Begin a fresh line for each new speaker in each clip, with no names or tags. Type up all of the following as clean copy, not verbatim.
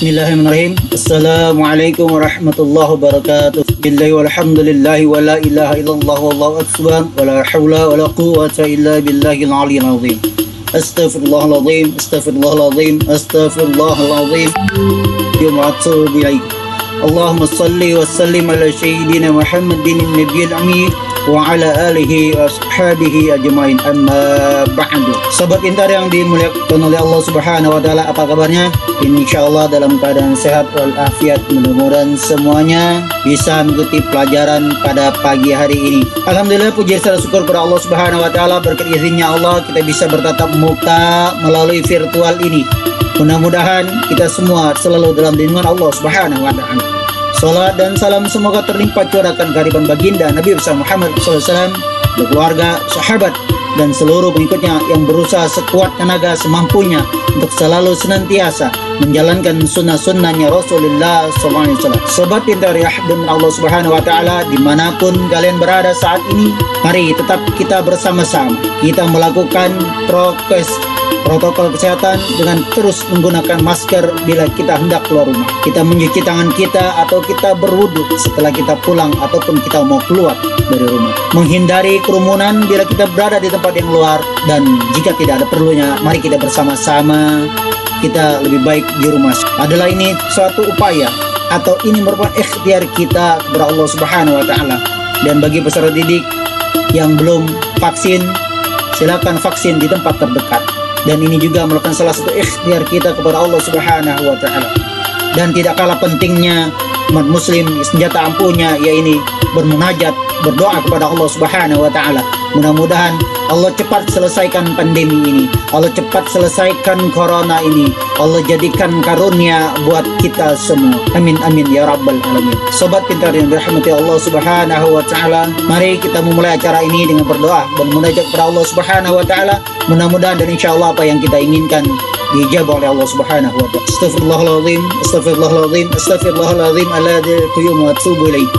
Bismillahirrahmanirrahim. Assalamualaikum warahmatullahi wabarakatuh. Billahi walhamdulillahi wa la ilaha illallah wallahu akbar wa la hawla wa la quwwata illa billahil aliyyil azim. Astaghfirullahaladzim, astaghfirullahaladzim, astaghfirullahaladzim. Wa atubu ilaik. Allahumma salli wa sallim ala sayyidina Muhammadin nabiyil ummi wa ala alihi wa ashabihi ajmain, amma ba'du. Sobat Pintar yang dimuliakan oleh Allah Subhanahu wa taala, apa kabarnya? Insyaallah dalam keadaan sehat walafiat. Mudah-mudahan semuanya bisa mengikuti pelajaran pada pagi hari ini. Alhamdulillah, puji dan syukur kepada Allah Subhanahu wa taala, berkat izinnya Allah kita bisa bertatap muka melalui virtual ini. Mudah-mudahan kita semua selalu dalam lindungan Allah Subhanahu wa taala. Salat dan salam semoga terlimpah curahkan kehadiran baginda Nabi Muhammad SAW, keluarga, sahabat, dan seluruh pengikutnya yang berusaha sekuat tenaga semampunya untuk selalu senantiasa menjalankan sunnah-sunnahnya Rasulullah SAW. Sobat Pintar ya dan Allah Subhanahu wa taala, dimanapun kalian berada saat ini, mari tetap kita bersama-sama kita melakukan protokol kesehatan dengan terus menggunakan masker bila kita hendak keluar rumah. Kita mencuci tangan kita atau kita berwudu setelah kita pulang ataupun kita mau keluar dari rumah. Menghindari kerumunan bila kita berada di tempat yang luar, dan jika tidak ada perlunya, mari kita bersama-sama kita lebih baik di rumah. Adalah ini suatu upaya atau ini merupakan ikhtiar kita kepada Allah Subhanahu wa taala. Dan bagi peserta didik yang belum vaksin, silakan vaksin di tempat terdekat. Dan ini juga merupakan salah satu ikhtiar kita kepada Allah Subhanahu wa taala. Dan tidak kalah pentingnya umat muslim senjata ampuhnya, yaitu bermunajat, berdoa kepada Allah Subhanahu wa taala. Mudah-mudahan Allah cepat selesaikan pandemi ini, Allah cepat selesaikan corona ini, Allah jadikan karunia buat kita semua. Amin amin ya rabbal alamin. Sobat Pintar yang dirahmati Allah Subhanahu wa taala, mari kita memulai acara ini dengan berdoa dan munajat kepada Allah Subhanahu wa taala. Mudah-mudahan dan insyaallah apa yang kita inginkan dijawab oleh Allah Subhanahu wa taala. Astaghfirullahaladzim, astaghfirullahaladzim, astaghfirullahaladzim ala qayyum wa atubu ilaih.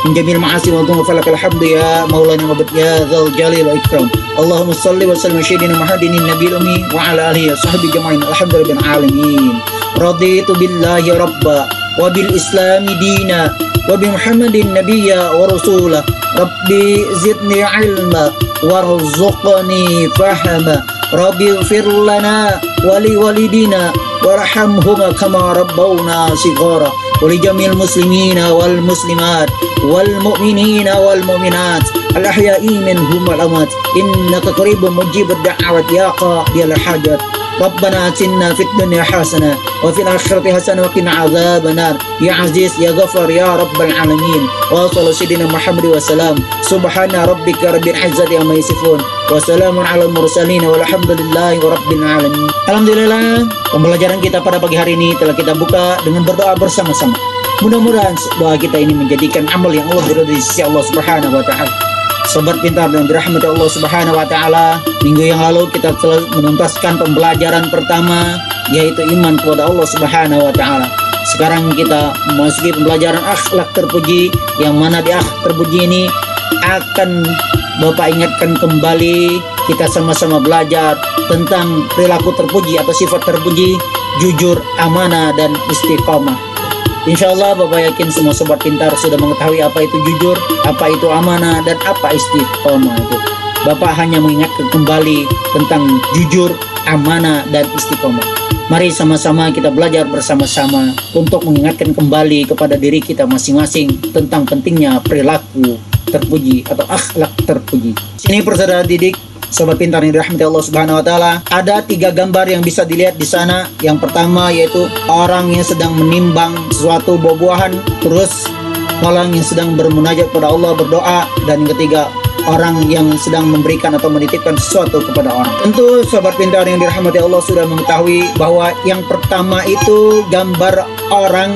Min jamil ma'asi wa dhunub falakal hamdu ya maulana wa ya dzal jalil wa ikram. Allahumma salli wa sallim ala sayyidina Muhammadin nabiyil ummi wa ala alihi wa sahbihi jama'in alhamdulillahi alamin. Raditu billahi rabba wa bil islami dina wa bi Muhammadin nabiyya wa rasula. Rabbi zidni ilma warzuqni fahma. Rabbi ighfir lana wa li walidina warhamhuma kama rabbawna shighara. ولجميع المسلمين والمسلمات والمؤمنين والمؤمنات الأحياء منهم والأموات إنك قريب مجيب الدعوات يا قاضي الحاجات. ربنا آتنا في الدنيا حسنة وفي الآخرة حسنة وقنا عذاب النار يا عزيز يا غفار يا رب العالمين. وصلى سيدنا محمد وسلام. سبحان ربك رب العزة عما يصفون وسلام على المرسلين walhamdulillahi rabbil alamin. Alhamdulillah, pembelajaran kita pada pagi hari ini telah kita buka dengan berdoa bersama-sama. Mudah-mudahan doa kita ini menjadikan amal yang Allah beri di sisi Allah Subhanahu wa taala. Sobat Pintar dan dirahmati Allah Subhanahu wa taala, minggu yang lalu kita telah menuntaskan pembelajaran pertama, yaitu iman kepada Allah Subhanahu wa taala. Sekarang kita memasuki pembelajaran akhlak terpuji, yang mana di akhlak terpuji ini akan Bapak ingatkan kembali, kita sama-sama belajar tentang perilaku terpuji atau sifat terpuji, jujur, amanah, dan istiqamah. Insya Allah Bapak yakin semua sobat pintar sudah mengetahui apa itu jujur, apa itu amanah, dan apa istiqomah itu. Bapak hanya mengingatkan kembali tentang jujur, amanah, dan istiqomah. Mari sama-sama kita belajar bersama-sama untuk mengingatkan kembali kepada diri kita masing-masing tentang pentingnya perilaku terpuji atau akhlak terpuji. Ini persaudara didik, sobat pintar yang dirahmati Allah Subhanahu wa taala, ada 3 gambar yang bisa dilihat di sana. Yang pertama yaitu orang yang sedang menimbang sesuatu buah-buahan, terus orang yang sedang bermunajat kepada Allah, berdoa, dan yang ketiga orang yang sedang memberikan atau menitipkan sesuatu kepada orang. Tentu sobat pintar yang dirahmati Allah sudah mengetahui bahwa yang pertama itu gambar orang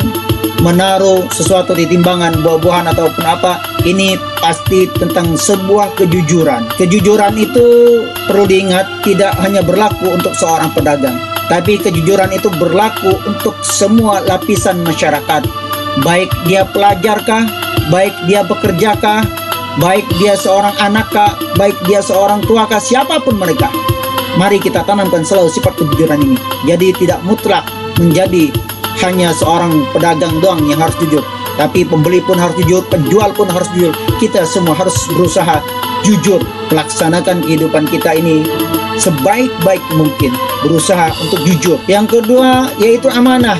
menaruh sesuatu di timbangan buah-buahan ataupun apa, ini pasti tentang sebuah kejujuran. Kejujuran itu perlu diingat tidak hanya berlaku untuk seorang pedagang, tapi kejujuran itu berlaku untuk semua lapisan masyarakat. Baik dia pelajarkah, baik dia pekerjakah, baik dia seorang anakkah, baik dia seorang tuakah, siapapun mereka. Mari kita tanamkan selalu sifat kejujuran ini. Jadi tidak mutlak menjadi hanya seorang pedagang doang yang harus jujur, tapi pembeli pun harus jujur, penjual pun harus jujur. Kita semua harus berusaha jujur, melaksanakan kehidupan kita ini sebaik-baik mungkin, berusaha untuk jujur. Yang kedua yaitu amanah,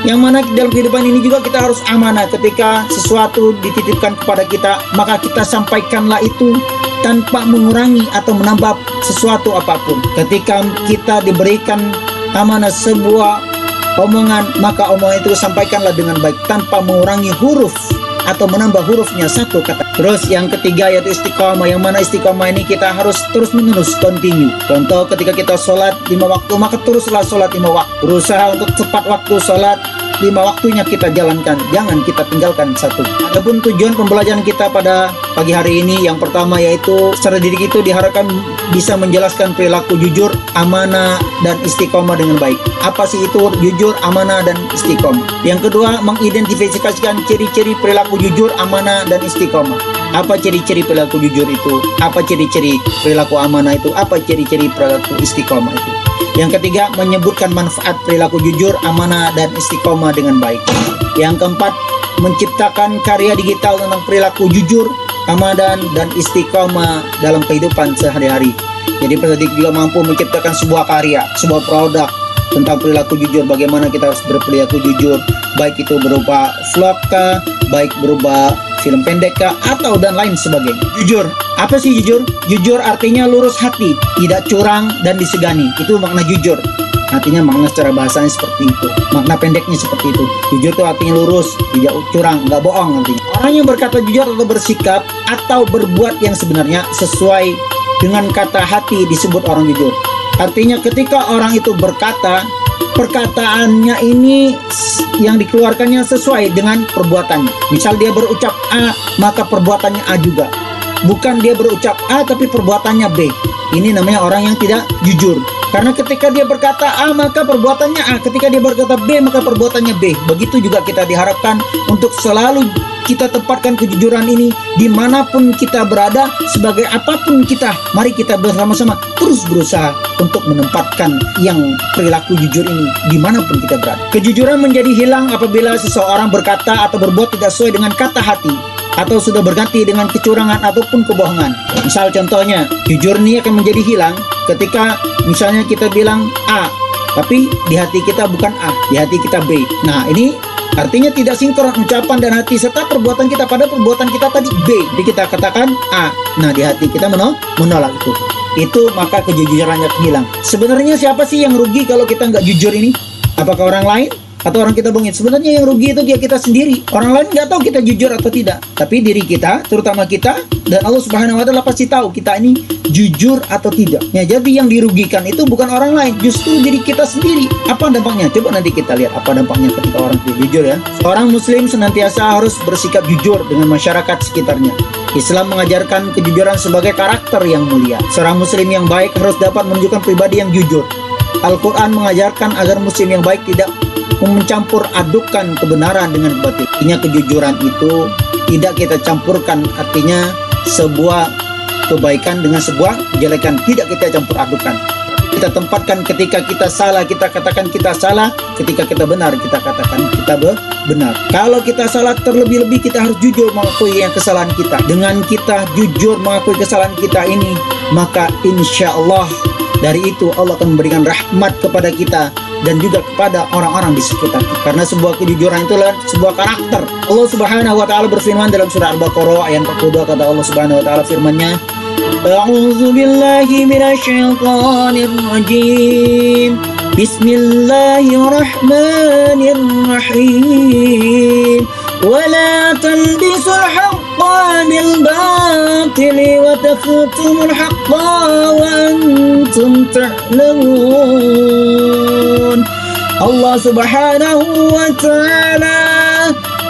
yang mana dalam kehidupan ini juga kita harus amanah. Ketika sesuatu dititipkan kepada kita, maka kita sampaikanlah itu tanpa mengurangi atau menambah sesuatu apapun. Ketika kita diberikan amanah sebuah omongan, maka omongan itu sampaikanlah dengan baik tanpa mengurangi huruf atau menambah hurufnya satu kata. Terus yang ketiga yaitu istiqomah, yang mana istiqomah ini kita harus terus menerus continue. Contoh, ketika kita sholat 5 waktu, maka teruslah sholat 5 waktu. Berusaha untuk tepat waktu sholat 5 waktunya kita jalankan, jangan kita tinggalkan satu. Adapun tujuan pembelajaran kita pada pagi hari ini, yang pertama yaitu secara didik itu diharapkan bisa menjelaskan perilaku jujur, amanah, dan istiqomah dengan baik. Apa sih itu jujur, amanah, dan istiqomah? Yang kedua, mengidentifikasikan ciri-ciri perilaku jujur, amanah, dan istiqomah. Apa ciri-ciri perilaku jujur itu? Apa ciri-ciri perilaku amanah itu? Apa ciri-ciri perilaku istiqomah itu? Yang ketiga, menyebutkan manfaat perilaku jujur, amanah, dan istiqomah dengan baik. Yang keempat, menciptakan karya digital tentang perilaku jujur, amanah, dan istiqomah dalam kehidupan sehari-hari. Jadi pendidik juga mampu menciptakan sebuah karya, sebuah produk tentang perilaku jujur, bagaimana kita harus berperilaku jujur, baik itu berupa vlog kah, baik berupa film pendek kah, atau dan lain sebagainya. Jujur, apa sih jujur? Jujur artinya lurus hati, tidak curang dan disegani. Itu makna jujur. Artinya makna secara bahasanya seperti itu. Makna pendeknya seperti itu. Jujur itu artinya lurus, tidak curang, nggak bohong artinya. Orang yang berkata jujur atau bersikap atau berbuat yang sebenarnya sesuai dengan kata hati disebut orang jujur. Artinya ketika orang itu berkata, perkataannya ini yang dikeluarkannya sesuai dengan perbuatannya. Misal dia berucap A, maka perbuatannya A juga. Bukan dia berucap A tapi perbuatannya B. Ini namanya orang yang tidak jujur. Karena ketika dia berkata A, maka perbuatannya A. Ketika dia berkata B, maka perbuatannya B. Begitu juga kita diharapkan untuk selalu kita tempatkan kejujuran ini dimanapun kita berada, sebagai apapun kita. Mari kita bersama-sama terus berusaha untuk menempatkan yang perilaku jujur ini dimanapun kita berada. Kejujuran menjadi hilang apabila seseorang berkata atau berbuat tidak sesuai dengan kata hati, atau sudah berganti dengan kecurangan ataupun kebohongan. Misal contohnya, jujur ini akan menjadi hilang ketika misalnya kita bilang A, tapi di hati kita bukan A, di hati kita B. Nah, ini artinya tidak sinkron ucapan dan hati serta perbuatan kita, pada perbuatan kita tadi B, jadi kita katakan A. Nah, di hati kita menolak itu, maka kejujurannya hilang. Sebenarnya siapa sih yang rugi kalau kita nggak jujur ini? Apakah orang lain? Atau orang kita bohongin? Sebenarnya yang rugi itu dia kita sendiri. Orang lain nggak tahu kita jujur atau tidak, tapi diri kita, terutama kita, dan Allah Subhanahu wa Ta'ala pasti tahu kita ini jujur atau tidak. Ya, jadi yang dirugikan itu bukan orang lain, justru diri kita sendiri. Apa dampaknya? Coba nanti kita lihat apa dampaknya ketika orang tidak jujur ya. Seorang muslim senantiasa harus bersikap jujur dengan masyarakat sekitarnya. Islam mengajarkan kejujuran sebagai karakter yang mulia. Seorang muslim yang baik harus dapat menunjukkan pribadi yang jujur. Al-Quran mengajarkan agar muslim yang baik tidak mencampur adukan kebenaran dengan batil. Artinya kejujuran itu tidak kita campurkan, artinya sebuah kebaikan dengan sebuah kejelekan, tidak kita campur adukan. Kita tempatkan ketika kita salah, kita katakan kita salah. Ketika kita benar, kita katakan kita benar. Kalau kita salah, terlebih-lebih kita harus jujur mengakui yang kesalahan kita. Dengan kita jujur mengakui kesalahan kita ini, maka insya Allah dari itu Allah akan memberikan rahmat kepada kita dan juga kepada orang-orang di sekitar kita. Karena sebuah kejujuran itulah sebuah karakter. Allah Subhanahu wa Ta'ala berfirman dalam surah Al-Baqarah ayat 42, kata Allah Subhanahu wa Ta'ala firman-Nya, A'udzu billahi minasyaitonir rajim. Bismillahirrahmanirrahim. Wa talbisul haqqa bil batili wa taktumul haqqa wa antum ta'lamun. Allah Subhanahu wa Ta'ala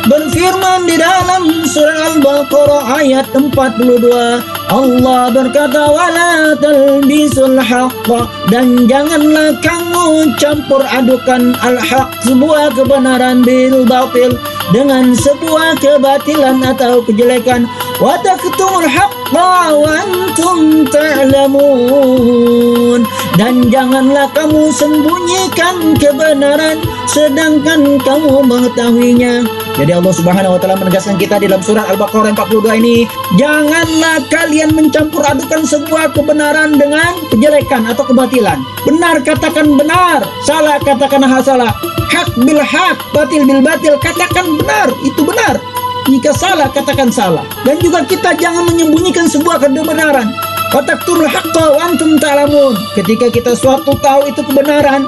berfirman di dalam surah Al-Baqarah ayat 42. Allah berkata, wala talbisul haqqa, dan janganlah kamu campur adukan al-haq, sebuah kebenaran, bil batil, dengan sebuah kebatilan atau kejelekan. Wa taktumul haqqa wa antum ta'lamun, Dan janganlah kamu sembunyikan kebenaran sedangkan kamu mengetahuinya. Jadi Allah Subhanahu wa taala menegaskan kita di dalam surat Al-Baqarah 42 ini, janganlah kalian mencampur adukan sebuah kebenaran dengan kejelekan atau kebatilan. Benar katakan benar, salah katakan salah. Hak bil hak, batil bil batil, katakan benar, itu benar. Jika salah, katakan salah. Dan juga kita jangan menyembunyikan sebuah kebenaran. Fataktumul haqqa wa antum ta'lamun. Ketika kita suatu tahu itu kebenaran,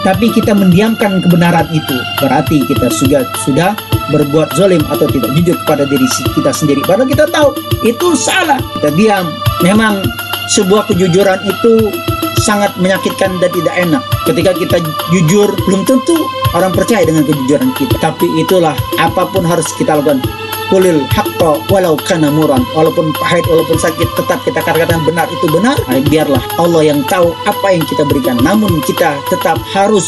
tapi kita mendiamkan kebenaran itu, berarti kita sudah berbuat zalim atau tidak jujur kepada diri kita sendiri. Padahal kita tahu itu salah, kita diam. Memang sebuah kejujuran itu sangat menyakitkan dan tidak enak. Ketika kita jujur, belum tentu orang percaya dengan kejujuran kita. Tapi itulah, apapun harus kita lakukan. Qulil haqqa walau kana muran. Walaupun pahit, walaupun sakit, tetap kita katakan benar itu benar. Biarlah Allah yang tahu apa yang kita berikan. Namun kita tetap harus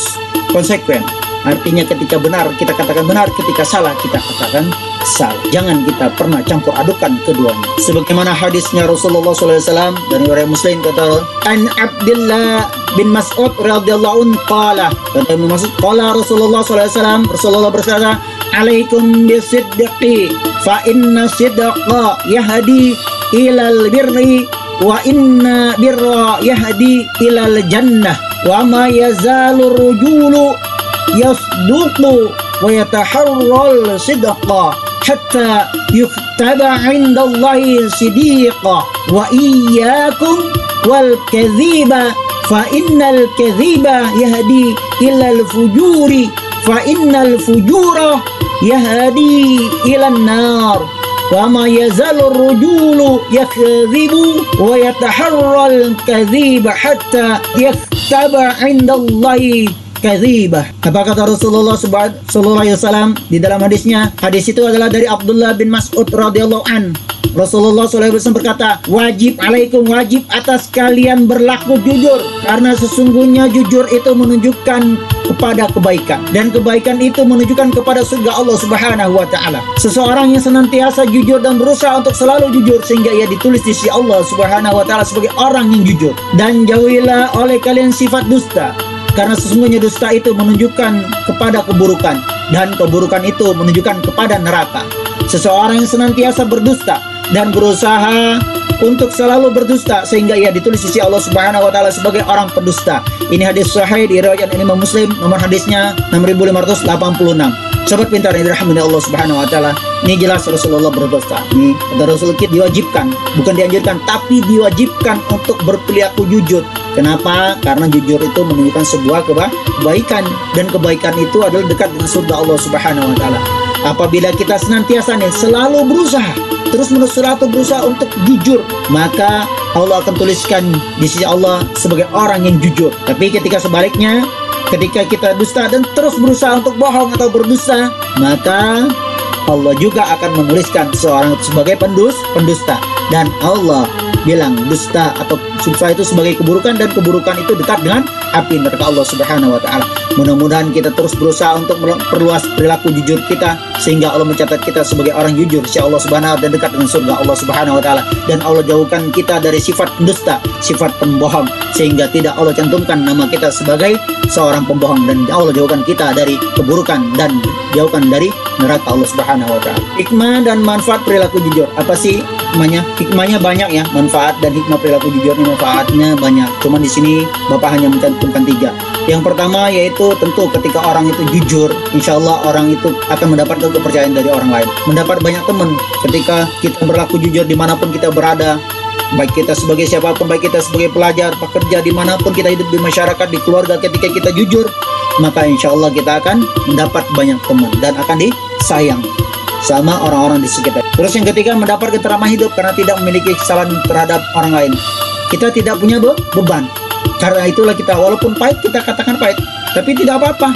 konsekuen. Artinya ketika benar kita katakan benar, ketika salah kita katakan salah. Jangan kita pernah campur adukan keduanya. Sebagaimana hadisnya Rasulullah SAW dari riwayat Muslim, kata An Abdullah bin Mas'ud radhiyallahu anhu qala, kata Ibnu Mas'ud, qala Rasulullah SAW, Rasulullah bersabda, alaikum bisiddiqi fa inna sidqa yahdi ilal birri wa inna birra yahdi ilal jannah wa ma yazalur rujulu yasduqu wa yataharral sidqa hatta yuktaba indallahi sidiqa wa iyyakum wal kadhiba fa innal kadhiba yahdi ilal fujuri fa innal fujura yahdi ilan nar wa ma yazalur rujulu yakdhibu wa yataharral kadhiba hatta yaktaba indallahi kadhibah. Apa kata Rasulullah sallallahu alaihi wasallam di dalam hadisnya? Hadis itu adalah dari Abdullah bin Mas'ud radhiyallahu an. Rasulullah sallallahu alaihi wasallam berkata, wajib atas kalian berlaku jujur, karena sesungguhnya jujur itu menunjukkan kepada kebaikan, dan kebaikan itu menunjukkan kepada surga Allah Subhanahu wa taala. Seseorang yang senantiasa jujur dan berusaha untuk selalu jujur sehingga ia ditulis di sisi Allah Subhanahu wa taala sebagai orang yang jujur. Dan jauhilah oleh kalian sifat dusta, karena sesungguhnya dusta itu menunjukkan kepada keburukan, dan keburukan itu menunjukkan kepada neraka. Seseorang yang senantiasa berdusta dan berusaha untuk selalu berdusta sehingga ia ditulis di sisi Allah Subhanahu wa taala sebagai orang pendusta. Ini hadis sahih diriwayatkan Imam Muslim, nomor hadisnya 6586. Sobat pintar yang dirahmati Allah Subhanahu wa taala, ini jelas Rasulullah berdusta. Ini kata Rasul, kita diwajibkan, bukan dianjurkan, tapi diwajibkan untuk berperilaku jujur. Kenapa? Karena jujur itu menunjukkan sebuah kebaikan, dan kebaikan itu adalah dekat dengan surga Allah Subhanahu wa taala. Apabila kita senantiasa selalu berusaha, terus-menerus berusaha untuk jujur, maka Allah akan tuliskan di sisi Allah sebagai orang yang jujur. Tapi ketika sebaliknya, ketika kita dusta dan terus berusaha untuk bohong atau berdusta, maka Allah juga akan menuliskan seorang itu sebagai pendusta. Dan Allah bilang dusta atau dusta itu sebagai keburukan, dan keburukan itu dekat dengan api neraka Allah Subhanahu wa taala. Mudah-mudahan kita terus berusaha untuk memperluas perilaku jujur kita sehingga Allah mencatat kita sebagai orang jujur insya Allah Subhanahu wa taala, dan dekat dengan surga Allah Subhanahu wa taala. Dan Allah jauhkan kita dari sifat pendusta, sifat pembohong, sehingga tidak Allah cantumkan nama kita sebagai seorang pembohong, dan Allah jauhkan kita dari keburukan dan jauhkan dari neraka Allah Subhanahu wa taala. Hikmah dan manfaat perilaku jujur. Apa sih hikmahnya? Hikmahnya banyak ya, manfaat dan hikmah perilaku jujur ini manfaatnya banyak. Cuman di sini Bapak hanya mencantumkan 3. Yang pertama yaitu tentu ketika orang itu jujur, insya Allah orang itu akan mendapatkan kepercayaan dari orang lain, mendapat banyak teman. Ketika kita berlaku jujur dimanapun kita berada, baik kita sebagai siapapun, baik kita sebagai pelajar, pekerja, dimanapun kita hidup di masyarakat, di keluarga, ketika kita jujur, maka insya Allah kita akan mendapat banyak teman dan akan disayang sama orang-orang di sekitar. Terus yang ketiga, mendapat ketentraman hidup karena tidak memiliki kesalahan terhadap orang lain. Kita tidak punya beban. Karena itulah kita, walaupun pahit kita katakan pahit, tapi tidak apa-apa.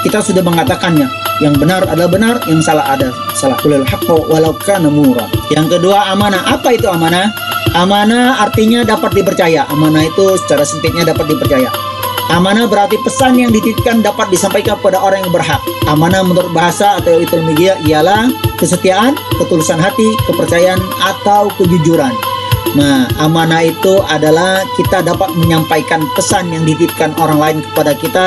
Kita sudah mengatakannya. Yang benar adalah benar, yang salah ada salah. Qulil haqqo walau kana murran. Yang kedua, amanah. Apa itu amanah? Amanah artinya dapat dipercaya. Amanah itu secara sempitnya dapat dipercaya. Amanah berarti pesan yang dititipkan dapat disampaikan kepada orang yang berhak. Amanah menurut bahasa atau etimologi ialah kesetiaan, ketulusan hati, kepercayaan atau kejujuran. Nah, amanah itu adalah kita dapat menyampaikan pesan yang dititipkan orang lain kepada kita,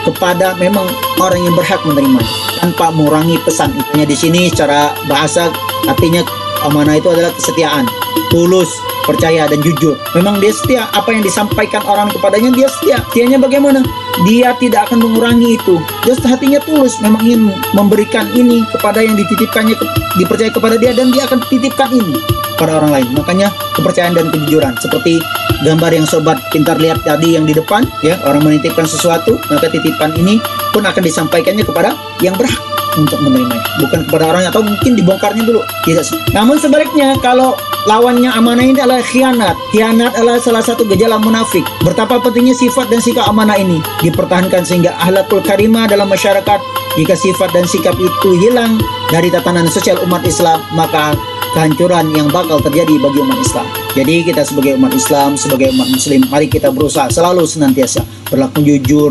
kepada memang orang yang berhak menerima tanpa mengurangi pesan. Hanya di sini secara bahasa artinya amanah itu adalah kesetiaan, tulus, percaya dan jujur. Memang dia setia, apa yang disampaikan orang kepadanya dia setia. Setianya bagaimana? Dia tidak akan mengurangi itu. Dia hatinya tulus, memang ingin memberikan ini kepada yang dititipkannya, dipercaya kepada dia, dan dia akan titipkan ini pada orang lain. Makanya kepercayaan dan kejujuran, seperti gambar yang sobat pintar lihat tadi yang di depan, ya, orang menitipkan sesuatu, maka titipan ini pun akan disampaikannya kepada yang berhak untuk menerimanya, bukan kepada orangnya, atau mungkin dibongkarnya dulu. Tidak. Namun sebaliknya, kalau lawannya amanah ini adalah khianat. Khianat adalah salah satu gejala munafik. Betapa pentingnya sifat dan sikap amanah ini dipertahankan sehingga akhlakul karimah dalam masyarakat. Jika sifat dan sikap itu hilang dari tatanan sosial umat Islam, maka kehancuran yang bakal terjadi bagi umat Islam. Jadi kita sebagai umat Islam, sebagai umat Muslim, mari kita berusaha selalu senantiasa berlaku jujur,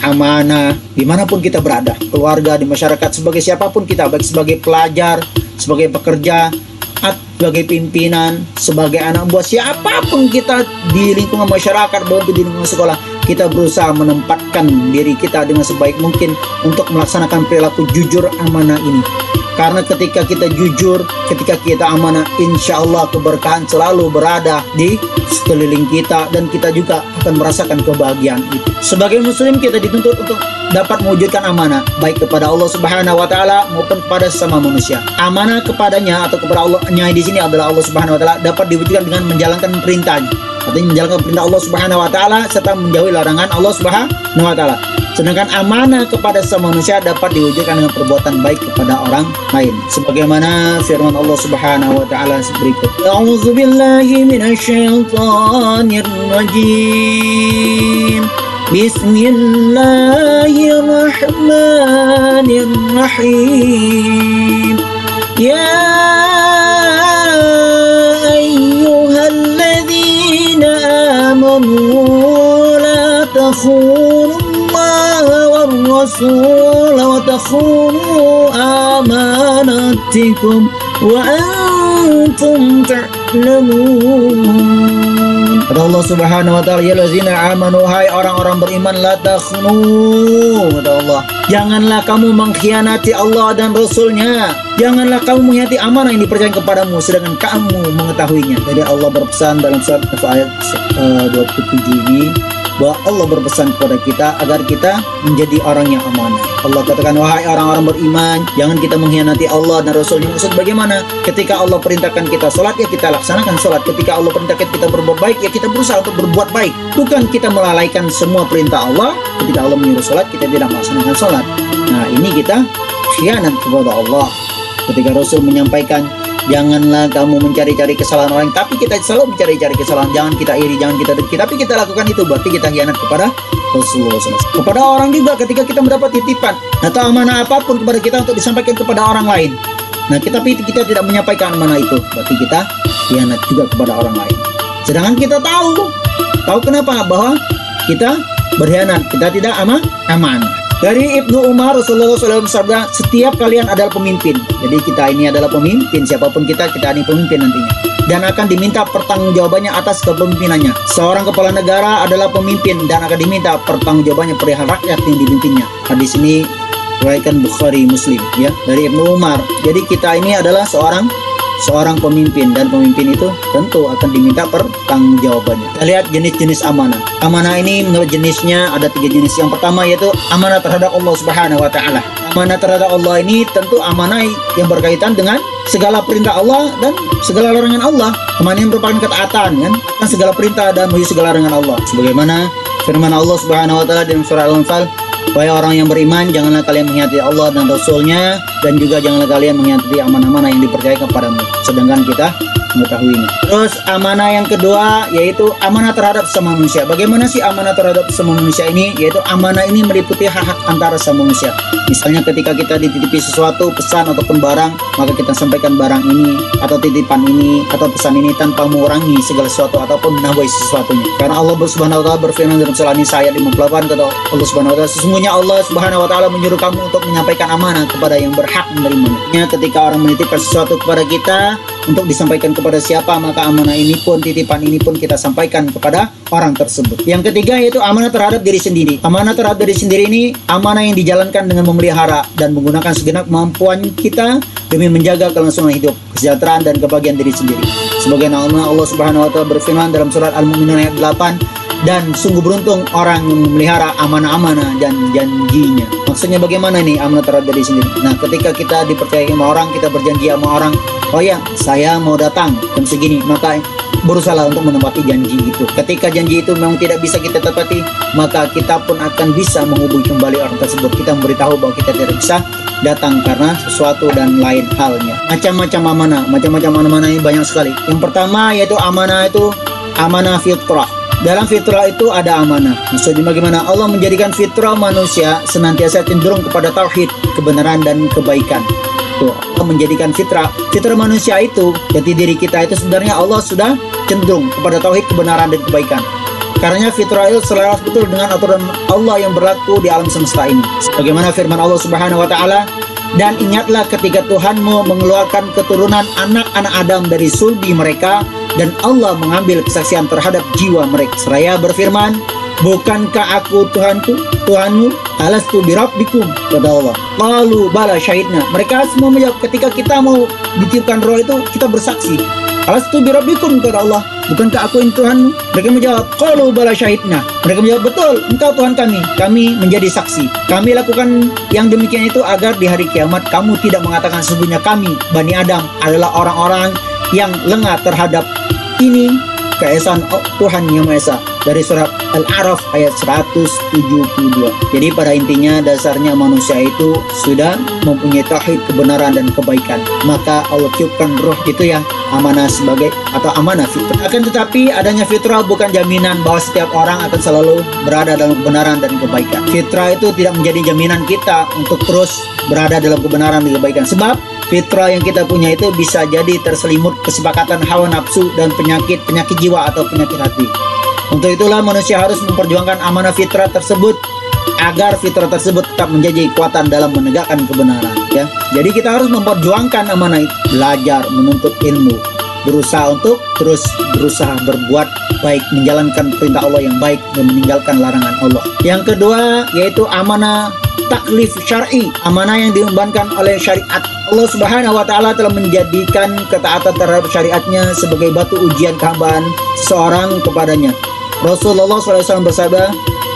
amanah, dimanapun kita berada, keluarga, di masyarakat, sebagai siapapun kita, baik sebagai pelajar, sebagai pekerja, sebagai pimpinan, sebagai anak buah, siapapun kita di lingkungan masyarakat, maupun di lingkungan sekolah, kita berusaha menempatkan diri kita dengan sebaik mungkin untuk melaksanakan perilaku jujur amanah ini. Karena ketika kita jujur, ketika kita amanah, insya Allah keberkahan selalu berada di sekeliling kita, dan kita juga akan merasakan kebahagiaan itu. Sebagai muslim, kita dituntut untuk dapat mewujudkan amanah baik kepada Allah Subhanahu wa taala maupun kepada sesama manusia. Amanah kepadanya atau kepada Allah-Nya di sini adalah Allah Subhanahu wa taala dapat diwujudkan dengan menjalankan perintahnya. Artinya menjalankan perintah Allah Subhanahu wa taala serta menjauhi larangan Allah Subhanahu wa taala. Sedangkan amanah kepada sesama manusia dapat diwujudkan dengan perbuatan baik kepada orang lain. Sebagaimana firman Allah Subhanahu wa taala berikut. A'udzubillahi minasyaitonir rajim. Bismillahirrahmanirrahim. Ya ayyuhalladzina amanu la takhunu والرسول وتخونوا أماناتكم وأنتم تعلمون. Kata Allah Subhanahu wa taala, ya lazina amanu, hai orang-orang beriman, la takhunu, kata Allah, janganlah kamu mengkhianati Allah dan Rasulnya. Janganlah kamu mengkhianati amanah yang dipercayakan kepadamu sedangkan kamu mengetahuinya. Jadi Allah berpesan dalam surat ayat 27 ini bahwa Allah berpesan kepada kita agar kita menjadi orang yang amanah. Allah katakan, wahai orang-orang beriman, jangan kita mengkhianati Allah dan Rasulnya. Maksud bagaimana? Ketika Allah perintahkan kita sholat, ya kita laksanakan sholat. Ketika Allah perintahkan kita berbuat baik, ya kita berusaha untuk berbuat baik. Bukan kita melalaikan semua perintah Allah. Ketika Allah menyuruh sholat, kita tidak melaksanakan sholat. Nah, ini kita khianat kepada Allah. Ketika Rasul menyampaikan, janganlah kamu mencari-cari kesalahan orang, tapi kita selalu mencari-cari kesalahan. Jangan kita iri, jangan kita dengki, tapi kita lakukan itu, berarti kita khianat kepada Rasulullah SAW. Kepada orang juga, ketika kita mendapat titipan atau amanah apapun kepada kita untuk disampaikan kepada orang lain, nah tapi kita tidak menyampaikan amanah itu, berarti kita khianat juga kepada orang lain. Sedangkan kita tahu kenapa bahwa kita berkhianat, kita tidak amanah. Dari Ibnu Umar, Rasulullah SAW bersabda, setiap kalian adalah pemimpin. Jadi kita ini adalah pemimpin, siapapun kita ini pemimpin nantinya. Dan akan diminta pertanggungjawabannya atas kepemimpinannya. Seorang kepala negara adalah pemimpin dan akan diminta pertanggungjawabannya perihal rakyat yang dipimpinnya. Hadis ini riwayatkan Bukhari Muslim, ya, dari Ibnu Umar. Jadi kita ini adalah seorang pemimpin, dan pemimpin itu tentu akan diminta pertanggungjawabannya. Kita lihat jenis-jenis amanah. Amanah ini menurut jenisnya ada 3 jenis. Yang pertama yaitu amanah terhadap Allah Subhanahu wa taala. Amanah terhadap Allah ini tentu amanah yang berkaitan dengan segala perintah Allah dan segala larangan Allah. Amanah yang merupakan ketaatan, kan? Segala perintah dan menuju segala larangan Allah. Sebagaimana firman Allah Subhanahu wa taala dalam surah Al-Anfal, wahai orang yang beriman, janganlah kalian mengkhianati Allah dan Rasulnya, dan juga janganlah kalian mengkhianati amanah-amanah yang dipercayakan kepadamu, sedangkan kita mengetahuinya. Terus amanah yang kedua yaitu amanah terhadap sesama manusia. Bagaimana sih amanah terhadap sesama manusia ini? Yaitu amanah ini meliputi hak-hak antara sesama manusia. Misalnya ketika kita dititipi sesuatu, pesan ataupun barang, maka kita sampaikan barang ini atau titipan ini atau pesan ini tanpa mengurangi segala sesuatu ataupun menambah sesuatunya. Karena Allah Subhanahu wa taala berfirman dalam surah An-Nisa ayat 58, kata Allah Subhanahu wa taala, sesungguhnya Allah Subhanahu wa taala menyuruh kamu untuk menyampaikan amanah kepada yang berhak menerimanya. Ketika orang menitipkan sesuatu kepada kita, untuk disampaikan kepada siapa, maka amanah ini pun, titipan ini pun kita sampaikan kepada orang tersebut. Yang ketiga yaitu amanah terhadap diri sendiri. Amanah terhadap diri sendiri ini amanah yang dijalankan dengan memelihara dan menggunakan segenap kemampuan kita demi menjaga kelangsungan hidup, kesejahteraan dan kebahagiaan diri sendiri. Sebagaimana Allah Subhanahu wa taala berfirman dalam surat Al-Mu'minun ayat 8, dan sungguh beruntung orang yang memelihara amanah-amanah dan janjinya. Maksudnya bagaimana nih amanah terhadap diri sendiri? Nah, ketika kita dipercaya sama orang, kita berjanji sama orang, oh ya, saya mau datang jam segini, maka berusaha untuk menepati janji itu. Ketika janji itu memang tidak bisa kita tepati, maka kita pun akan bisa menghubungi kembali orang tersebut. Kita memberitahu bahwa kita tidak bisa datang karena sesuatu dan lain halnya. Macam-macam amanah ini banyak sekali. Yang pertama yaitu amanah fitrah. Dalam fitrah itu ada amanah. Maksudnya bagaimana? Allah menjadikan fitrah manusia senantiasa cenderung kepada tauhid, kebenaran dan kebaikan. Tuh, Allah menjadikan fitrah manusia itu, jati diri kita itu sebenarnya Allah sudah cenderung kepada tauhid, kebenaran dan kebaikan. Karena fitrah itu selaras betul dengan aturan Allah yang berlaku di alam semesta ini. Bagaimana firman Allah Subhanahu wa taala, dan ingatlah ketika Tuhanmu mengeluarkan keturunan anak-anak Adam dari sulbi mereka, dan Allah mengambil kesaksian terhadap jiwa mereka. Seraya berfirman, bukankah aku Tuhanmu? Alastu birabbikum, kata Allah. Lalu bala syahidna. Mereka semua menjawab, ketika kita mau ditiupkan roh itu, kita bersaksi. Alastu birabbikum, kata Allah. Bukankah aku Tuhanmu? Mereka menjawab, qalu bala syahidna. Mereka menjawab, betul, engkau Tuhan kami menjadi saksi. Kami lakukan yang demikian itu agar di hari kiamat kamu tidak mengatakan sesungguhnya kami, Bani Adam, adalah orang-orang yang lengah terhadap ini keesaan Tuhan Yang Maha Esa. Dari surat Al-A'raf ayat 172. Jadi pada intinya dasarnya manusia itu sudah mempunyai tauhid, kebenaran dan kebaikan. Maka Allah tiupkan roh itu ya amanah sebagai atau amanah fitrah. Akan tetapi adanya fitrah bukan jaminan bahwa setiap orang akan selalu berada dalam kebenaran dan kebaikan. Fitrah itu tidak menjadi jaminan kita untuk terus berada dalam kebenaran dan kebaikan. Sebab fitrah yang kita punya itu bisa jadi terselimut kesepakatan hawa nafsu dan penyakit jiwa atau penyakit hati. Untuk itulah manusia harus memperjuangkan amanah fitrah tersebut agar fitrah tersebut tetap menjadi kekuatan dalam menegakkan kebenaran. Ya, jadi kita harus memperjuangkan amanah itu, belajar, menuntut ilmu, berusaha untuk terus berusaha berbuat baik, menjalankan perintah Allah yang baik dan meninggalkan larangan Allah. Yang kedua yaitu amanah taklif syar'i, amanah yang diembankan oleh syariat. Allah Subhanahu wa taala telah menjadikan ketaatan terhadap syariatnya sebagai batu ujian kehambaan seorang kepadanya. Rasulullah SAW bersabda,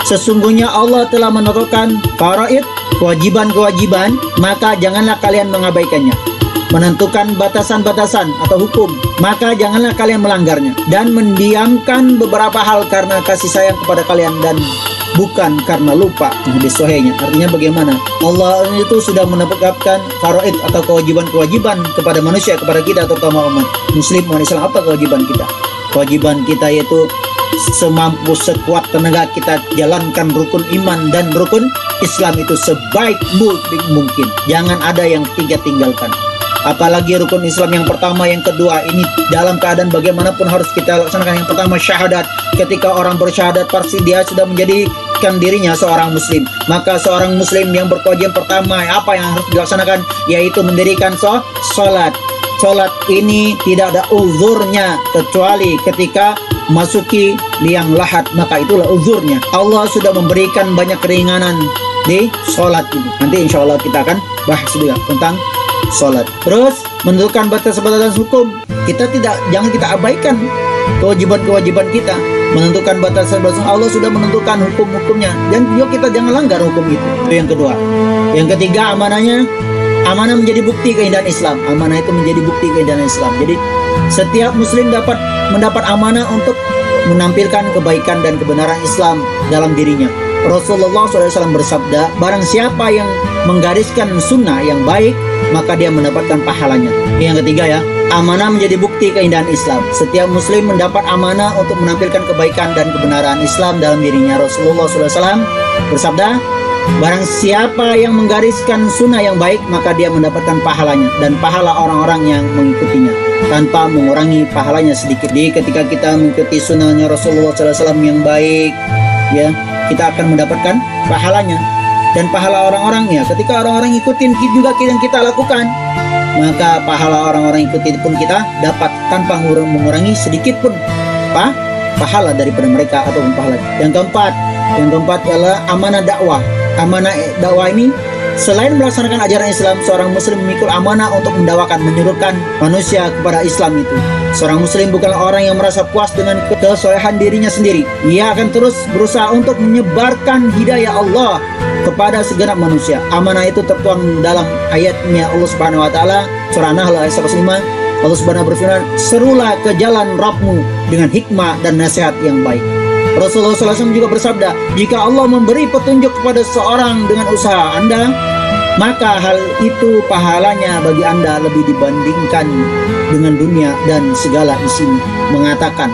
sesungguhnya Allah telah menentukan faraid, kewajiban-kewajiban, maka janganlah kalian mengabaikannya. Menentukan batasan-batasan atau hukum, maka janganlah kalian melanggarnya. Dan mendiamkan beberapa hal karena kasih sayang kepada kalian dan bukan karena lupa. Hadis sahihnya. Artinya bagaimana? Allah itu sudah menetapkan faraid atau kewajiban-kewajiban kepada manusia, kepada kita terutama umat muslim, umat Islam. Apa kewajiban kita? Kewajiban kita yaitu semampu sekuat tenaga kita jalankan rukun iman dan rukun Islam itu sebaik mungkin. Jangan ada yang tinggalkan. Apalagi rukun Islam yang pertama, yang kedua, ini dalam keadaan bagaimanapun harus kita laksanakan. Yang pertama syahadat. Ketika orang bersyahadat pasti dia sudah menjadikan dirinya seorang muslim. Maka seorang muslim yang berkewajiban pertama apa yang harus dilaksanakan, yaitu mendirikan sholat. Sholat ini tidak ada uzurnya kecuali ketika masuki liang lahat, maka itulah uzurnya. Allah sudah memberikan banyak keringanan di sholat ini. Nanti insya Allah kita akan bahas juga tentang sholat. Terus menentukan batas-batasan hukum. Jangan kita abaikan kewajiban-kewajiban kita. Menentukan batasan-batasan, Allah sudah menentukan hukum-hukumnya, dan juga kita jangan langgar hukum itu. Itu yang kedua. Yang ketiga amanah menjadi bukti keindahan Islam. Amanah itu menjadi bukti keindahan Islam. Jadi setiap muslim dapat mendapat amanah untuk menampilkan kebaikan dan kebenaran Islam dalam dirinya. Rasulullah SAW bersabda, barang siapa yang menggariskan sunnah yang baik, maka dia mendapatkan pahalanya. Yang ketiga ya, amanah menjadi bukti keindahan Islam. Setiap muslim mendapat amanah untuk menampilkan kebaikan dan kebenaran Islam dalam dirinya. Rasulullah SAW bersabda, barang siapa yang menggariskan sunnah yang baik, maka dia mendapatkan pahalanya dan pahala orang-orang yang mengikutinya tanpa mengurangi pahalanya sedikit. Jadi ketika kita mengikuti sunnahnya Rasulullah SAW yang baik, ya, kita akan mendapatkan pahalanya dan pahala orang-orangnya. Ketika orang-orang ikutin juga yang kita lakukan, maka pahala orang-orang ikuti pun kita dapat tanpa mengurangi sedikit pun pahala daripada mereka ataupun pahala. Yang keempat adalah amanah dakwah. Amanah dakwah ini selain melaksanakan ajaran Islam, seorang muslim memikul amanah untuk mendakwakan, menyuruhkan manusia kepada Islam itu. Seorang muslim bukanlah orang yang merasa puas dengan kesolehan dirinya sendiri. Ia akan terus berusaha untuk menyebarkan hidayah Allah kepada segenap manusia. Amanah itu tertuang dalam ayatnya Allah Subhanahu wa taala, surah An-Nahl ayat 105. Allah Subhanahu berfirman, "Serulah ke jalan Rabbmu dengan hikmah dan nasihat yang baik." Rasulullah SAW juga bersabda, "Jika Allah memberi petunjuk kepada seorang dengan usaha Anda, maka hal itu pahalanya bagi Anda lebih dibandingkan dengan dunia dan segala isinya." Mengatakan,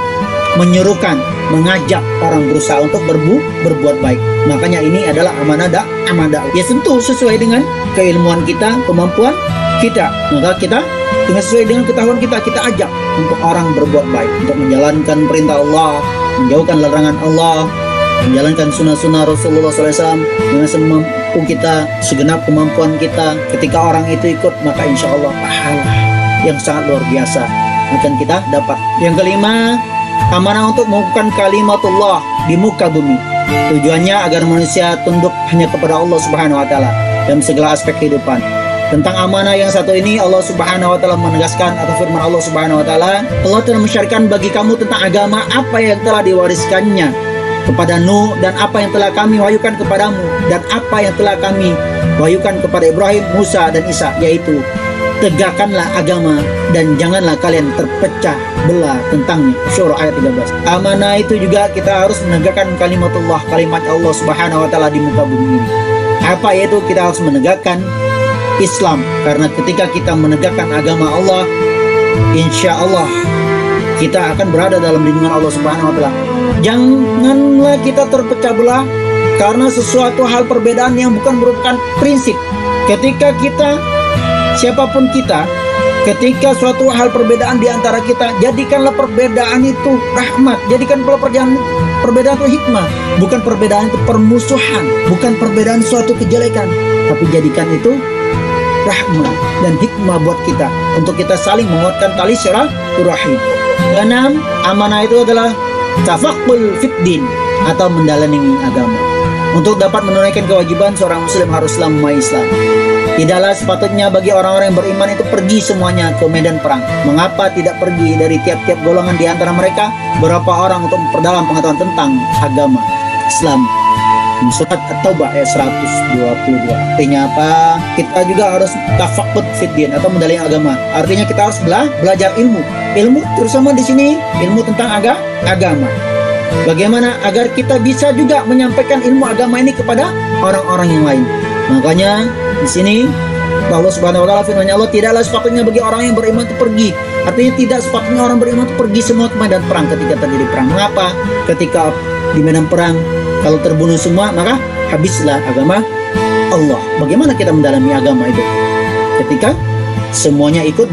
menyuruhkan, mengajak orang berusaha untuk berbuat baik. Makanya ini adalah amanah dakwah. Ya tentu sesuai dengan keilmuan kita, kemampuan kita. Maka kita dengan sesuai dengan ketahuan kita ajak untuk orang berbuat baik, untuk menjalankan perintah Allah, menjauhkan larangan Allah, menjalankan sunnah-sunnah Rasulullah SAW dengan semampu kita, segenap kemampuan kita. Ketika orang itu ikut, maka insya Allah pahala yang sangat luar biasa akan kita dapat. Yang kelima, amanah untuk mengukuhkan kalimatullah di muka bumi. Tujuannya agar manusia tunduk hanya kepada Allah Subhanahu wa taala dalam segala aspek kehidupan. Tentang amanah yang satu ini, Allah Subhanahu wa taala menegaskan, atau firman Allah Subhanahu wa taala, Allah telah mensyariatkan bagi kamu tentang agama apa yang telah diwariskannya kepada Nuh, dan apa yang telah kami wahyukan kepadamu, dan apa yang telah kami wahyukan kepada Ibrahim, Musa, dan Isa, yaitu tegakkanlah agama dan janganlah kalian terpecah belah tentangnya. Syura ayat 13. Amanah itu juga kita harus menegakkan kalimatullah, kalimat Allah Subhanahu wa taala di muka bumi ini. Apa yaitu? Kita harus menegakkan Islam, karena ketika kita menegakkan agama Allah, insya Allah kita akan berada dalam lindungan Allah Subhanahu wa taala. Janganlah kita terpecah belah karena sesuatu hal perbedaan yang bukan merupakan prinsip. Ketika kita, siapapun kita, ketika suatu hal perbedaan di antara kita, jadikanlah perbedaan itu rahmat, jadikanlah perbedaan itu hikmah. Bukan perbedaan itu permusuhan, bukan perbedaan suatu kejelekan, tapi jadikan itu rahmat dan hikmah buat kita, untuk kita saling menguatkan tali silaturahim. Keenam, amanah itu adalah tafaqul fiddin, atau mendalami agama. Untuk dapat menunaikan kewajiban, seorang muslim haruslah memahami Islam. Tidaklah sepatutnya bagi orang-orang yang beriman itu pergi semuanya ke medan perang. Mengapa tidak pergi dari tiap-tiap golongan di antara mereka beberapa orang untuk memperdalam pengetahuan tentang agama Islam? Surat At-Taubah ayat 122. Artinya apa? Kita juga harus tafaqud fiddin, atau mendalami agama. Artinya kita harus belajar ilmu terutama di sini ilmu tentang agama. Bagaimana agar kita bisa juga menyampaikan ilmu agama ini kepada orang-orang yang lain. Makanya di sini Allah Subhanahu wa taala firman-Nya, Allah tidaklah sepatutnya bagi orang yang beriman itu pergi. Artinya tidak sepatutnya orang beriman itu pergi semua ke medan perang ketika terjadi perang. Mengapa? Ketika di medan perang, kalau terbunuh semua, maka habislah agama Allah. Bagaimana kita mendalami agama itu? Ketika semuanya ikut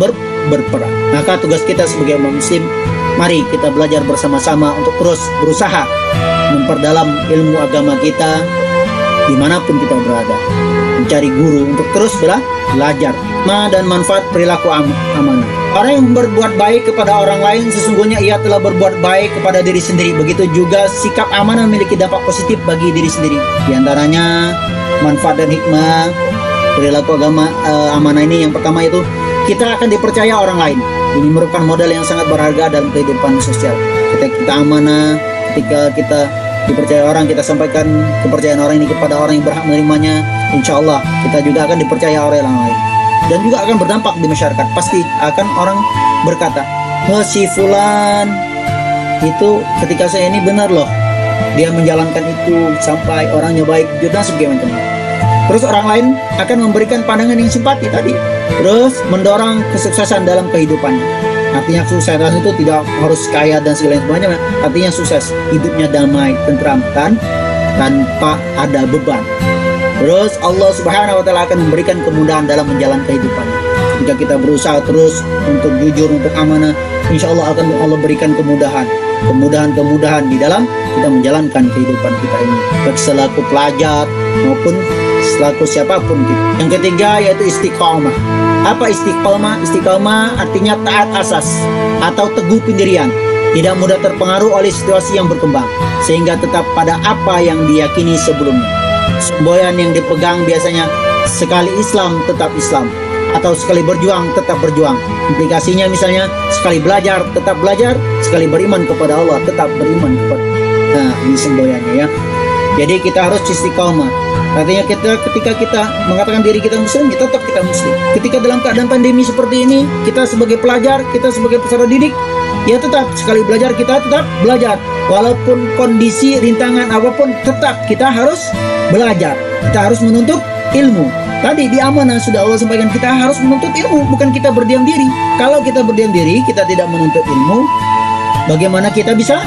berperang. Maka tugas kita sebagai umat muslim, mari kita belajar bersama-sama untuk terus berusaha memperdalam ilmu agama kita dimanapun kita berada. Mencari guru untuk terus belajar dan manfaat perilaku amanah. Orang yang berbuat baik kepada orang lain, sesungguhnya ia telah berbuat baik kepada diri sendiri. Begitu juga sikap amanah memiliki dampak positif bagi diri sendiri. Di antaranya manfaat dan hikmah perilaku amanah ini, yang pertama itu kita akan dipercaya orang lain. Ini merupakan modal yang sangat berharga dalam kehidupan sosial. Ketika kita amanah, ketika kita dipercaya orang, kita sampaikan kepercayaan orang ini kepada orang yang berhak menerimanya, insya Allah kita juga akan dipercaya oleh orang lain, dan juga akan berdampak di masyarakat. Pasti akan orang berkata, si fulan itu ketika saya ini benar loh, dia menjalankan itu sampai orangnya baik, dan sebagainya. Terus orang lain akan memberikan pandangan yang simpati tadi, terus mendorong kesuksesan dalam kehidupannya. Artinya kesuksesan itu tidak harus kaya dan segala semuanya. Artinya sukses, hidupnya damai, tentram, tanpa ada beban. Terus Allah Subhanahu wa taala akan memberikan kemudahan dalam menjalankan kehidupannya. Jika kita berusaha terus untuk jujur, untuk amanah, insya Allah akan Allah berikan kemudahan di dalam kita menjalankan kehidupan kita ini, baik selaku pelajar maupun selaku siapapun kita. Yang ketiga yaitu istiqomah. Apa istiqomah? Istiqomah artinya taat asas atau teguh pendirian, tidak mudah terpengaruh oleh situasi yang berkembang, sehingga tetap pada apa yang diyakini sebelumnya. Semboyan yang dipegang biasanya sekali Islam tetap Islam, atau sekali berjuang tetap berjuang. Implikasinya misalnya sekali belajar tetap belajar, sekali beriman kepada Allah tetap beriman kepada. Nah, ini semboyannya ya. Jadi kita harus istiqomah. Artinya ketika kita mengatakan diri kita muslim, ya tetap kita muslim. Ketika dalam keadaan pandemi seperti ini, kita sebagai pelajar, kita sebagai peserta didik, ya tetap sekali belajar kita tetap belajar. Walaupun kondisi rintangan apapun, tetap kita harus belajar. Kita harus menuntut ilmu. Tadi di amanah sudah Allah sampaikan, kita harus menuntut ilmu, bukan kita berdiam diri. Kalau kita berdiam diri, kita tidak menuntut ilmu, bagaimana kita bisa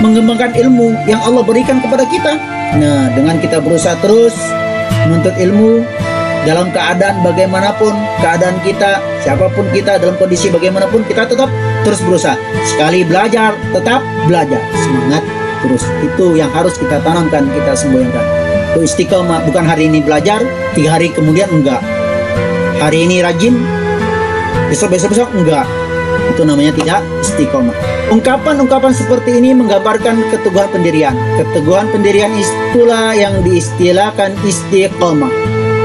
mengembangkan ilmu yang Allah berikan kepada kita? Nah, dengan kita berusaha terus menuntut ilmu dalam keadaan bagaimanapun, keadaan kita, siapapun kita, dalam kondisi bagaimanapun, kita tetap terus berusaha. Sekali belajar, tetap belajar. Semangat terus. Itu yang harus kita tanamkan, kita semboyankan. Itu istiqomah, bukan hari ini belajar, 3 hari kemudian enggak. Hari ini rajin, besok enggak. Itu namanya tidak istiqomah. Ungkapan-ungkapan seperti ini menggambarkan keteguhan pendirian. Keteguhan pendirian itulah yang diistilahkan istiqomah.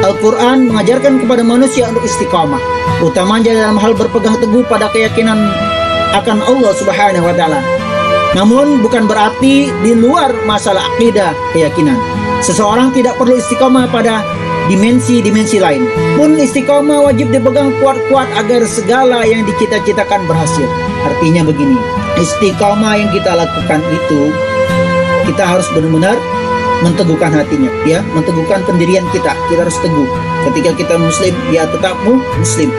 Al-Quran mengajarkan kepada manusia untuk istiqomah, utamanya dalam hal berpegang teguh pada keyakinan akan Allah Subhanahu wa Ta'ala. Namun bukan berarti di luar masalah akidah keyakinan seseorang tidak perlu istiqomah pada dimensi-dimensi lain. Pun istiqomah wajib dipegang kuat-kuat agar segala yang dicita-citakan berhasil. Artinya begini, istiqomah yang kita lakukan itu, kita harus benar-benar menteguhkan hatinya, ya, menteguhkan pendirian kita. Kita harus teguh. Ketika kita muslim, ya tetap muslim.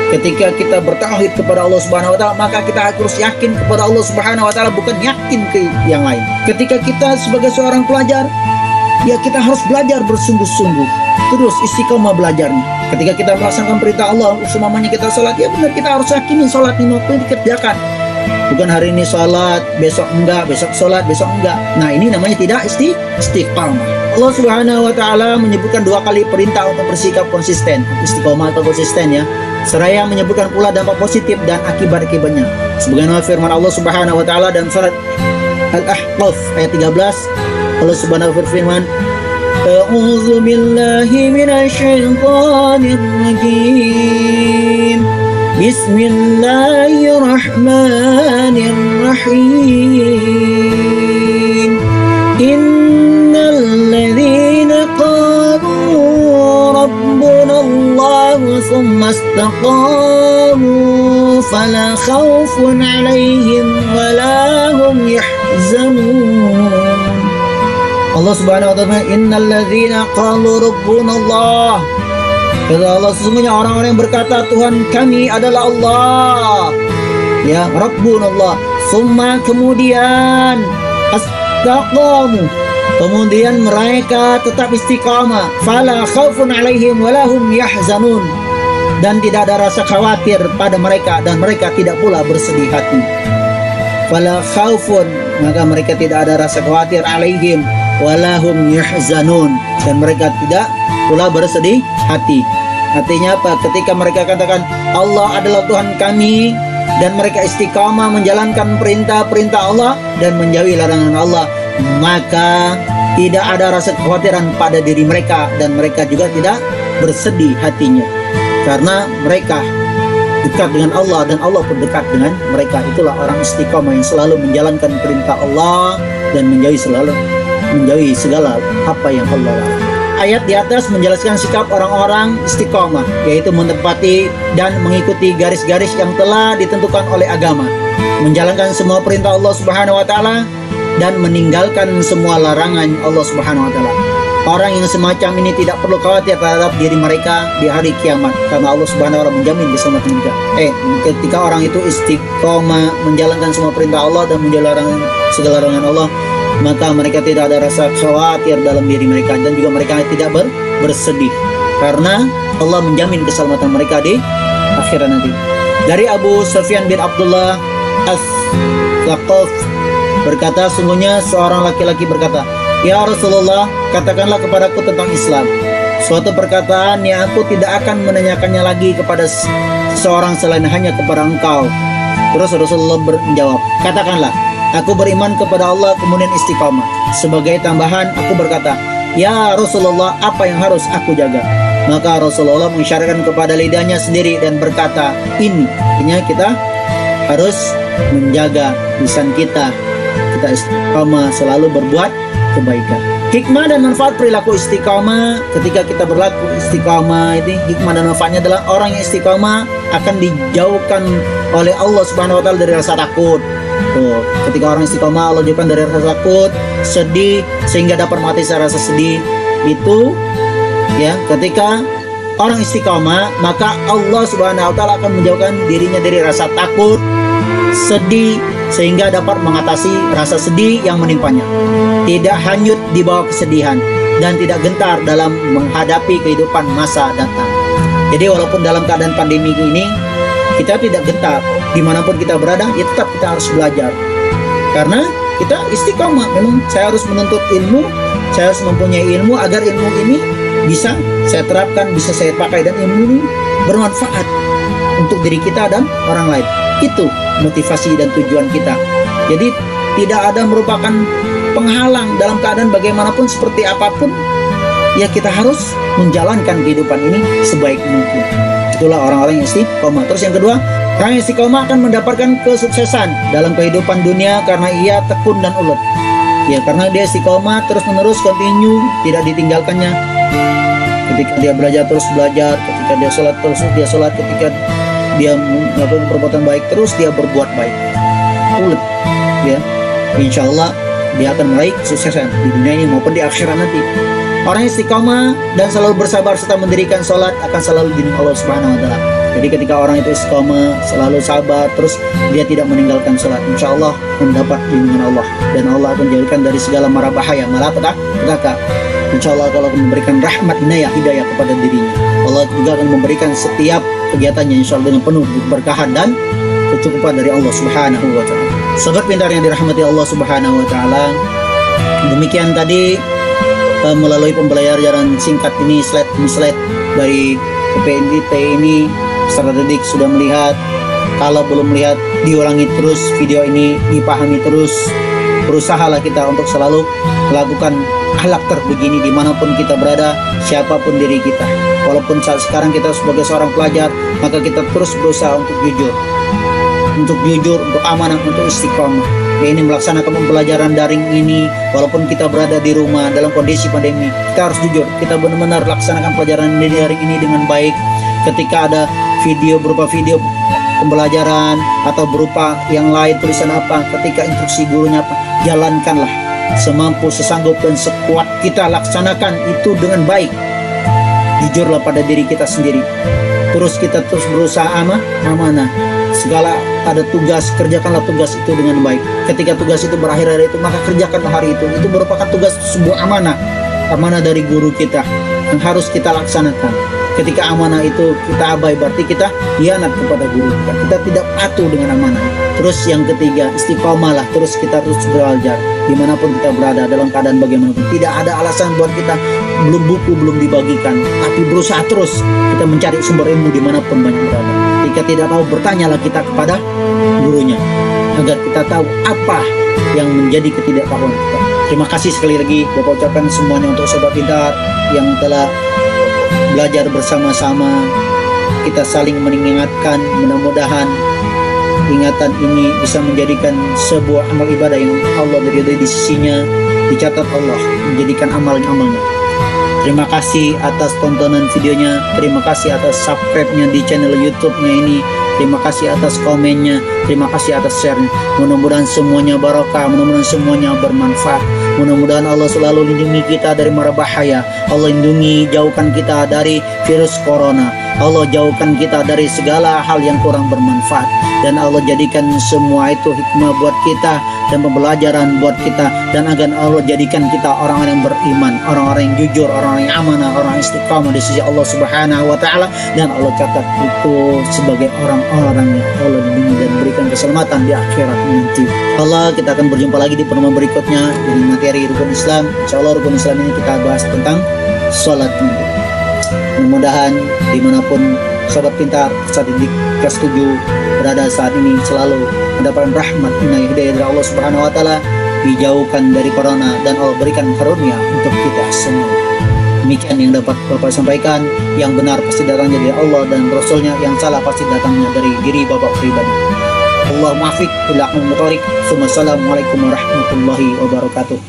Ketika kita bertauhid kepada Allah Subhanahu wa Ta'ala, maka kita harus yakin kepada Allah Subhanahu wa Ta'ala, bukan yakin ke yang lain. Ketika kita sebagai seorang pelajar, ya kita harus belajar bersungguh-sungguh, terus istiqomah belajarnya. Ketika kita melaksanakan perintah Allah, umpamanya kita sholat, ya benar, kita harus yakinin sholat 5 waktu dikerjakan. Bukan hari ini sholat, besok enggak, besok sholat, besok enggak. Nah, ini namanya tidak istiqomah. Allah Subhanahu wa Ta'ala menyebutkan 2 kali perintah untuk bersikap konsisten, istiqomah atau konsisten ya. Seraya menyebutkan pula dampak positif dan akibat-akibatnya. Sebagaimana firman Allah Subhanahu wa Ta'ala dalam surat Al-Ahqaf ayat 13, Allah Subhanahu wa berfirman, "A'udzu billahi minasyaitonir rajim. Bismillahirrahmanirrahim. Innal ladzina qalu rabbuna Allah tsumma istaqamu fala khaufun 'alaihim wala hum yahzanun." Allah Subhanahu wa Ta'ala, innal ladzina qalu rabbuna Allah. Kata Allah, sesungguhnya orang-orang yang berkata Tuhan kami adalah Allah. Ya, Rabbuna Allah. Summa kemudian astaqamu. Kemudian mereka tetap istiqamah. Fala khaufun 'alaihim wala hum yahzanun. Dan tidak ada rasa khawatir pada mereka dan mereka tidak pula bersedih hati. Fala khaufun, maka mereka tidak ada rasa khawatir, 'alaihim wala hum yahzanun, dan mereka tidak pula bersedih hati. Artinya apa? Ketika mereka katakan Allah adalah Tuhan kami dan mereka istiqamah menjalankan perintah-perintah Allah dan menjauhi larangan Allah, maka tidak ada rasa kekhawatiran pada diri mereka dan mereka juga tidak bersedih hatinya karena mereka dekat dengan Allah dan Allah pun dekat dengan mereka. Itulah orang istiqamah yang selalu menjalankan perintah Allah dan menjauhi segala apa yang Allah larang. Ayat di atas menjelaskan sikap orang-orang istiqamah, yaitu menepati dan mengikuti garis-garis yang telah ditentukan oleh agama, menjalankan semua perintah Allah Subhanahu wa Ta'ala dan meninggalkan semua larangan Allah Subhanahu wa Ta'ala. Orang yang semacam ini tidak perlu khawatir terhadap diri mereka di hari kiamat, karena Allah Subhanahu wa Ta'ala menjamin keselamatan mereka. Ketika orang itu istiqamah menjalankan semua perintah Allah dan menjalankan segala larangan Allah, maka mereka tidak ada rasa khawatir dalam diri mereka dan juga mereka tidak bersedih karena Allah menjamin keselamatan mereka di akhirat nanti. Dari Abu Sufyan bin Abdullah As-Saqaf berkata, sungguhnya seorang laki-laki berkata, "Ya Rasulullah, katakanlah kepadaku tentang Islam." suatu perkataan yang aku tidak akan menanyakannya lagi kepada seseorang selain hanya kepada engkau. Terus Rasulullah menjawab, katakanlah, aku beriman kepada Allah kemudian istiqamah. Sebagai tambahan aku berkata, ya Rasulullah, apa yang harus aku jaga? Maka Rasulullah mengisyaratkan kepada lidahnya sendiri dan berkata, ini artinya kita harus menjaga lisan kita istiqamah selalu berbuat kebaikan. Hikmah dan manfaat perilaku istiqamah. Ketika kita berlaku istiqamah, ini hikmah dan manfaatnya adalah orang yang istiqamah akan dijauhkan oleh Allah Subhanahu wa taala dari rasa takut. Tuh, ketika orang istiqamah Allah jauhkan dari rasa takut, sedih sehingga dapat mengatasi rasa sedih. Itu ya, ketika orang istiqamah maka Allah Subhanahu wa taala akan menjauhkan dirinya dari rasa takut, sedih sehingga dapat mengatasi rasa sedih yang menimpanya. Tidak hanyut di bawah kesedihan dan tidak gentar dalam menghadapi kehidupan masa datang. Jadi walaupun dalam keadaan pandemi ini kita tidak gentar, dimanapun kita berada, ya tetap kita harus belajar. Karena kita istiqamah, memang saya harus menuntut ilmu, saya harus mempunyai ilmu agar ilmu ini bisa saya terapkan, bisa saya pakai, dan ilmu ini bermanfaat untuk diri kita dan orang lain. Itu motivasi dan tujuan kita. Jadi tidak ada merupakan penghalang dalam keadaan bagaimanapun seperti apapun, ya kita harus menjalankan kehidupan ini sebaik mungkin. Itulah orang-orang yang istiqomah. Terus yang kedua, orang yang istiqomah akan mendapatkan kesuksesan dalam kehidupan dunia karena ia tekun dan ulet. Ya, karena dia istiqomah terus menerus continue, tidak ditinggalkannya. Ketika dia belajar terus belajar, ketika dia sholat terus dia sholat, ketika dia melakukan perbuatan baik terus dia berbuat baik, ulet, ya, insya Allah dia akan meraih kesuksesan di dunia ini maupun di akhirat nanti. Orang istiqamah dan selalu bersabar serta mendirikan sholat akan selalu dilindungi Allah Subhanahu wa taala. Jadi ketika orang itu istiqamah, selalu sabar, terus dia tidak meninggalkan sholat, insya Allah mendapat lindungan Allah, dan Allah akan jadikan dari segala mara bahaya, malapetaka. Insya Allah kalau akan memberikan rahmat, hidayah kepada dirinya. Allah juga akan memberikan setiap kegiatannya insya Allah dengan penuh keberkahan dan kecukupan dari Allah Subhanahu wa taala. Sobat pintar yang dirahmati Allah Subhanahu wa taala, demikian tadi melalui pembelajaran singkat ini, slide demi slide dari PNDT ini, peserta didik sudah melihat. Kalau belum melihat, diulangi terus video ini, dipahami terus. Berusahalah kita untuk selalu melakukan akhlak terbegini dimanapun kita berada, siapapun diri kita. Walaupun saat sekarang kita sebagai seorang pelajar, maka kita terus berusaha untuk jujur, untuk amanah, untuk istiqomah. Ya, ini melaksanakan pembelajaran daring ini, walaupun kita berada di rumah dalam kondisi pandemi, kita harus jujur, kita benar-benar laksanakan pelajaran daring ini dengan baik. Ketika ada video berupa video pembelajaran atau berupa yang lain, tulisan apa, ketika instruksi gurunya apa, jalankanlah semampu, sesanggup dan sekuat kita, laksanakan itu dengan baik. Jujurlah pada diri kita sendiri. Terus kita terus berusaha amanah. Segala ada tugas, kerjakanlah tugas itu dengan baik. Ketika tugas itu berakhir hari itu, maka kerjakanlah hari itu. Itu merupakan tugas sebuah amanah dari guru kita yang harus kita laksanakan. Ketika amanah itu kita abai, berarti kita hianat kepada guru kita. Kita tidak patuh dengan amanah. Terus yang ketiga, istiqomahlah. Terus kita terus belajar dimanapun kita berada, dalam keadaan bagaimanapun. Tidak ada alasan buat kita belum buku belum dibagikan, tapi berusaha terus kita mencari sumber ilmu dimanapun banyak berada. Jika tidak tahu, bertanyalah kita kepada gurunya agar kita tahu apa yang menjadi ketidaktahuan kita. Terima kasih sekali lagi Bapak ucapkan semuanya untuk sobat pintar yang telah belajar bersama-sama. Kita saling mengingatkan, mudah-mudahan ingatan ini bisa menjadikan sebuah amal ibadah yang Allah diridhai di sisinya, dicatat Allah, menjadikan amal-amalnya. Terima kasih atas tontonan videonya, terima kasih atas subscribe-nya di channel YouTube-nya ini, terima kasih atas komennya, terima kasih atas share-nya. Mudah-mudahan semuanya barokah, mudah-mudahan semuanya bermanfaat. Mudah-mudahan Allah selalu lindungi kita dari mara bahaya. Allah lindungi, jauhkan kita dari virus corona. Allah jauhkan kita dari segala hal yang kurang bermanfaat. Dan Allah jadikan semua itu hikmah buat kita dan pembelajaran buat kita. Dan agar Allah jadikan kita orang-orang yang beriman, orang-orang yang jujur, orang-orang yang amanah, orang yang istiqamah di sisi Allah Subhanahu wa taala. Dan Allah catat itu sebagai orang-orang yang Allah lindungi dan berikan keselamatan di akhirat nanti. Allah, kita akan berjumpa lagi di pertemuan berikutnya dengan materi rukun Islam. Insya Allah rukun Islam ini kita bahas tentang sholat nanti. Mudah-mudahan dimanapun sobat pintar saat di kelas 7 berada saat ini selalu mendapatkan rahmat inayah hidayah dari Allah Subhanahu wa taala, dijauhkan dari corona, dan Allah berikan karunia untuk kita semua. Demikian yang dapat Bapak sampaikan. Yang benar pasti datangnya dari Allah dan Rasulnya, yang salah pasti datangnya dari diri Bapak pribadi. Allahumma afiq ila aqwamit thoriq. Wassalamualaikum warahmatullahi wabarakatuh.